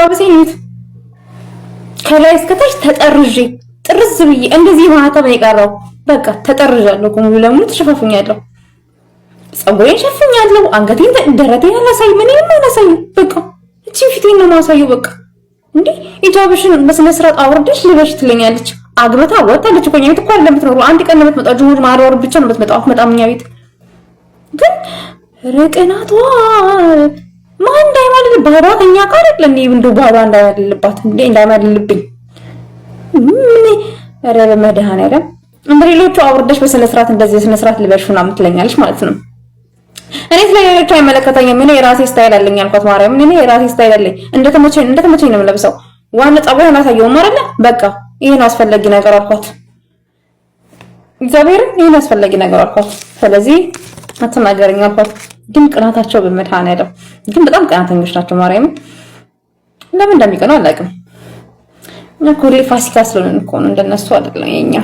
አለባበሴን እዩት። ከላይ እስከታች ተጠርዤ ጥርዝ ብዬ እንደዚህ ማህተብ የቀረው በቃ ተጠርዣለሁ። ሙሉ ለሙሉ ተሸፋፍኛለሁ። ፀጉሬን ሸፍኛለሁ። አንገቴን ደረቴን አላሳይ ምንም አላሳይ። በቃ እቺ ፊቴን ነው ማሳየው። በቃ እንዴ ኢጃብሽን በስነ ስርዓት አውርደሽ ልበሽ ትለኛለች። አግብታ ወጣለች እኮ እኛ ቤት እኮ አይደለም የምትኖረው። አንድ ቀን ነው የምትመጣው። ጅሙር ማርወር ብቻ ነው የምትመጣው። አትመጣም እኛ ቤት ግን ረቀናቷ ማን እንዳይማልል ባባ ከኛ ጋር አይደለም። እንደው ባባ እንዳይማልልባት እንዴ እንዳይማልልብኝ ኧረ በመድኃኒዓለም እንደሌሎቹ አውርደሽ በስነ ስርዓት እንደዚህ ስነ ስርዓት ልበሽ ምናምን ትለኛለች ማለት ነው። እኔ ስለሌሎቹ አይመለከተኝም። እኔ የራሴ ስታይል አለኝ አልኳት። ማርያም እኔ የራሴ ስታይል አለኝ። እንደተመቸኝ ነው የምለብሰው። ዋና ፀጉሬን አላሳየውም አይደለ? በቃ ይሄን አስፈላጊ ነገር አልኳት። እግዚአብሔርን ይሄን አስፈላጊ ነገር አልኳት። ስለዚህ አትናገረኝ አልኳት። ግን ቅናታቸው በመድኃኒዓለም ግን በጣም ቅናተኞች ናቸው። ማርያም ለምን እንደሚቀኑ አላውቅም። እና ሁሌ ፋሲካ ስለሆነ እኮ ነው እንደነሱ አይደለም የኛ